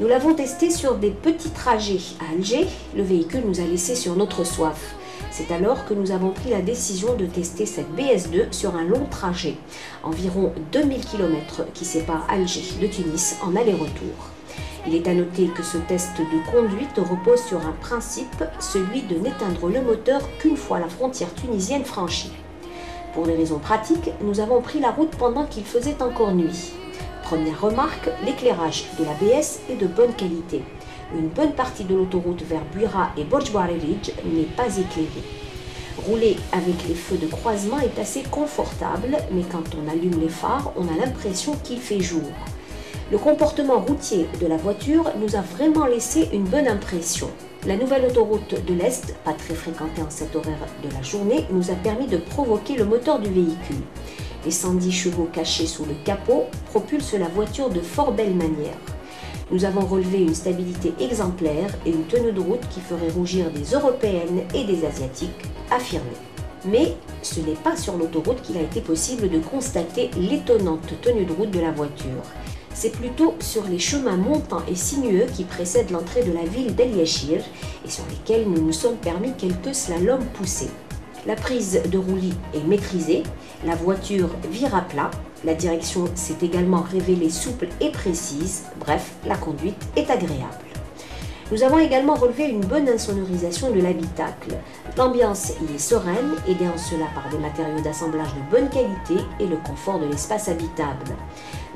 Nous l'avons testé sur des petits trajets. À Alger, le véhicule nous a laissé sur notre soif. C'est alors que nous avons pris la décision de tester cette BS2 sur un long trajet, environ 2000 km qui sépare Alger de Tunis en aller-retour. Il est à noter que ce test de conduite repose sur un principe, celui de n'éteindre le moteur qu'une fois la frontière tunisienne franchie. Pour des raisons pratiques, nous avons pris la route pendant qu'il faisait encore nuit. Première remarque, l'éclairage de l'ABS est de bonne qualité. Une bonne partie de l'autoroute vers Buira et Borj Bouarerij n'est pas éclairée. Rouler avec les feux de croisement est assez confortable, mais quand on allume les phares, on a l'impression qu'il fait jour. Le comportement routier de la voiture nous a vraiment laissé une bonne impression. La nouvelle autoroute de l'Est, pas très fréquentée en cet horaire de la journée, nous a permis de provoquer le moteur du véhicule. Les 110 chevaux cachés sous le capot propulsent la voiture de fort belle manière. Nous avons relevé une stabilité exemplaire et une tenue de route qui ferait rougir des Européennes et des Asiatiques affirmées. Mais ce n'est pas sur l'autoroute qu'il a été possible de constater l'étonnante tenue de route de la voiture. C'est plutôt sur les chemins montants et sinueux qui précèdent l'entrée de la ville d'El Yachir et sur lesquels nous nous sommes permis quelques slaloms poussés. La prise de roulis est maîtrisée, la voiture vire à plat, la direction s'est également révélée souple et précise, bref, la conduite est agréable. Nous avons également relevé une bonne insonorisation de l'habitacle. L'ambiance y est sereine, aidée en cela par des matériaux d'assemblage de bonne qualité et le confort de l'espace habitable.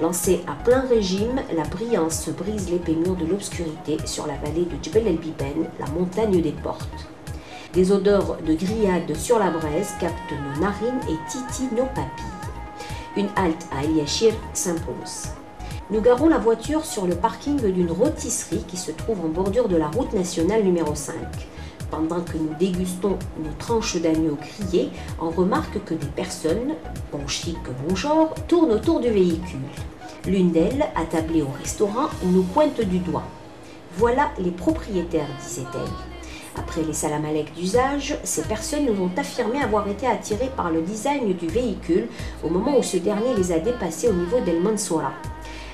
Lancée à plein régime, la brillance brise l'épais mur de l'obscurité sur la vallée de Djebel El Biben, la montagne des portes. Des odeurs de grillade sur la braise captent nos narines et titillent nos papilles. Une halte à El Yachir s'impose. Nous garons la voiture sur le parking d'une rôtisserie qui se trouve en bordure de la route nationale numéro 5. Pendant que nous dégustons nos tranches d'agneau grillées, on remarque que des personnes, bon chic que bon genre, tournent autour du véhicule. L'une d'elles, attablée au restaurant, nous pointe du doigt. « Voilà les propriétaires », disait-elle. Après les salam alek d'usage, ces personnes nous ont affirmé avoir été attirées par le design du véhicule au moment où ce dernier les a dépassés au niveau d'El Mansoura.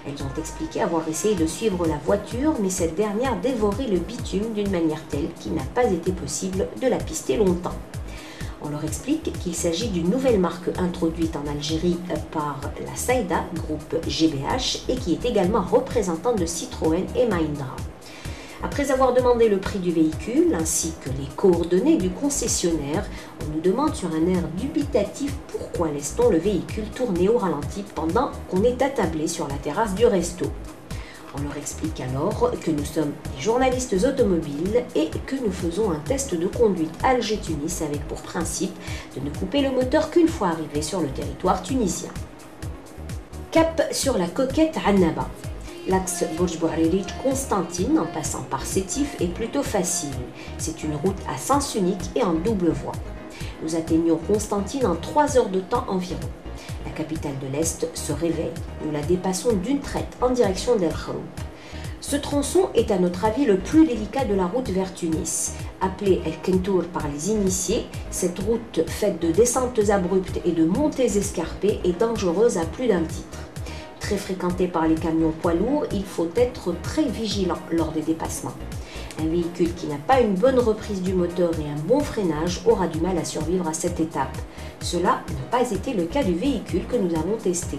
Elles ont expliqué avoir essayé de suivre la voiture, mais cette dernière dévorait le bitume d'une manière telle qu'il n'a pas été possible de la pister longtemps. On leur explique qu'il s'agit d'une nouvelle marque introduite en Algérie par la Saïda, groupe GBH, et qui est également représentante de Citroën et Mahindra. Après avoir demandé le prix du véhicule ainsi que les coordonnées du concessionnaire, on nous demande sur un air dubitatif pourquoi laisse-t-on le véhicule tourner au ralenti pendant qu'on est attablé sur la terrasse du resto. On leur explique alors que nous sommes des journalistes automobiles et que nous faisons un test de conduite Alger-Tunis avec pour principe de ne couper le moteur qu'une fois arrivé sur le territoire tunisien. Cap sur la coquette Annaba. L'axe Borj Bouarerij-Constantine en passant par Sétif est plutôt facile. C'est une route à sens unique et en double voie. Nous atteignons Constantine en 3 heures de temps environ. La capitale de l'Est se réveille. Nous la dépassons d'une traite en direction d'El Khroub. Ce tronçon est à notre avis le plus délicat de la route vers Tunis. Appelée El Kentour par les initiés, cette route faite de descentes abruptes et de montées escarpées est dangereuse à plus d'un titre. Très fréquentée par les camions poids lourds, il faut être très vigilant lors des dépassements. Un véhicule qui n'a pas une bonne reprise du moteur et un bon freinage aura du mal à survivre à cette étape. Cela n'a pas été le cas du véhicule que nous avons testé.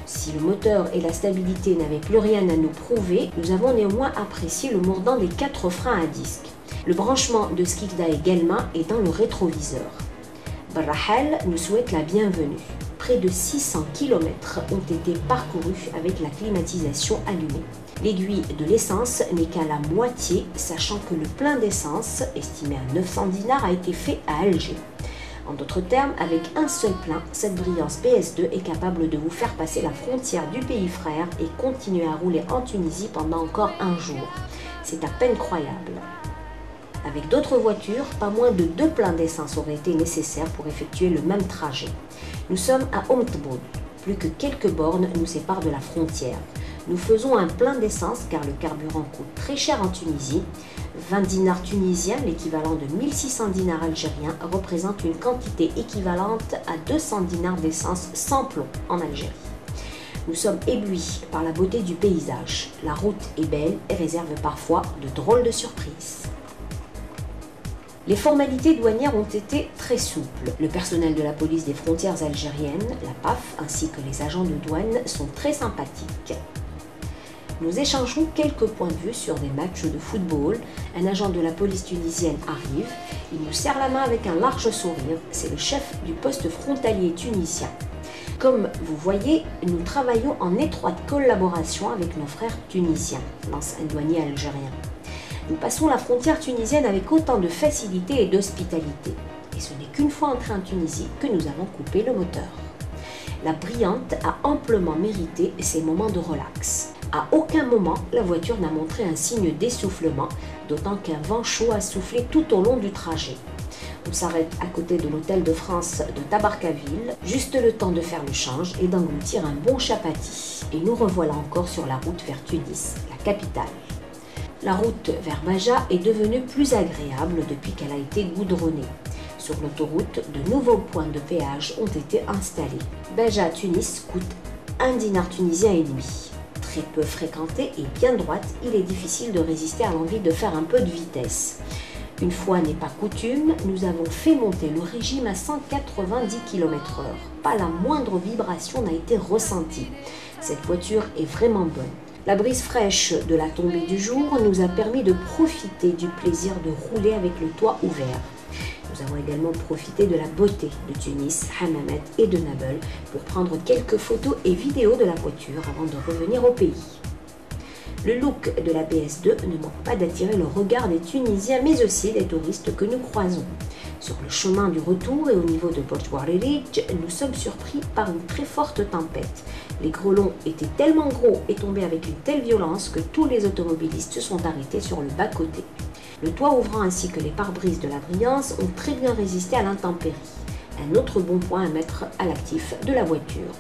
Si le moteur et la stabilité n'avaient plus rien à nous prouver, nous avons néanmoins apprécié le mordant des 4 freins à disque. Le branchement de Skikda et Gelma est dans le rétroviseur. Barrahal nous souhaite la bienvenue. Près de 600 km ont été parcourus avec la climatisation allumée. L'aiguille de l'essence n'est qu'à la moitié, sachant que le plein d'essence, estimé à 900 dinars, a été fait à Alger. En d'autres termes, avec un seul plein, cette brillance PS2 est capable de vous faire passer la frontière du pays frère et continuer à rouler en Tunisie pendant encore un jour. C'est à peine croyable. Avec d'autres voitures, pas moins de 2 pleins d'essence auraient été nécessaires pour effectuer le même trajet. Nous sommes à Omtboud. Plus que quelques bornes nous séparent de la frontière. Nous faisons un plein d'essence car le carburant coûte très cher en Tunisie. 20 dinars tunisiens, l'équivalent de 1600 dinars algériens, représente une quantité équivalente à 200 dinars d'essence sans plomb en Algérie. Nous sommes éblouis par la beauté du paysage. La route est belle et réserve parfois de drôles de surprises. Les formalités douanières ont été très souples. Le personnel de la police des frontières algériennes, la PAF, ainsi que les agents de douane sont très sympathiques. Nous échangeons quelques points de vue sur des matchs de football. Un agent de la police tunisienne arrive, il nous serre la main avec un large sourire. C'est le chef du poste frontalier tunisien. Comme vous voyez, nous travaillons en étroite collaboration avec nos frères tunisiens, lance un douanier algérien. Nous passons la frontière tunisienne avec autant de facilité et d'hospitalité. Et ce n'est qu'une fois entré en Tunisie que nous avons coupé le moteur. La brillante a amplement mérité ses moments de relax. À aucun moment, la voiture n'a montré un signe d'essoufflement, d'autant qu'un vent chaud a soufflé tout au long du trajet. On s'arrête à côté de l'hôtel de France de Tabarkaville, juste le temps de faire le change et d'engloutir un bon chapati. Et nous revoilà encore sur la route vers Tunis, la capitale. La route vers Baja est devenue plus agréable depuis qu'elle a été goudronnée. Sur l'autoroute, de nouveaux points de péage ont été installés. Baja Tunis coûte 1 dinar tunisien et demi. Très peu fréquentée et bien droite, il est difficile de résister à l'envie de faire un peu de vitesse. Une fois n'est pas coutume, nous avons fait monter le régime à 190 km/h. Pas la moindre vibration n'a été ressentie. Cette voiture est vraiment bonne. La brise fraîche de la tombée du jour nous a permis de profiter du plaisir de rouler avec le toit ouvert. Nous avons également profité de la beauté de Tunis, Hammamet et de Nabeul pour prendre quelques photos et vidéos de la voiture avant de revenir au pays. Le look de la BS2 ne manque pas d'attirer le regard des Tunisiens mais aussi des touristes que nous croisons. Sur le chemin du retour et au niveau de Port Warelij, nous sommes surpris par une très forte tempête. Les grêlons étaient tellement gros et tombaient avec une telle violence que tous les automobilistes se sont arrêtés sur le bas-côté. Le toit ouvrant ainsi que les pare-brises de la Brillance ont très bien résisté à l'intempérie. Un autre bon point à mettre à l'actif de la voiture.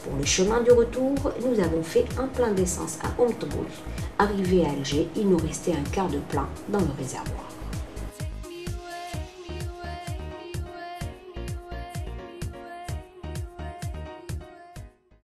Pour le chemin du retour, nous avons fait un plein d'essence à Omteboul. Arrivé à Alger, il nous restait un quart de plein dans le réservoir.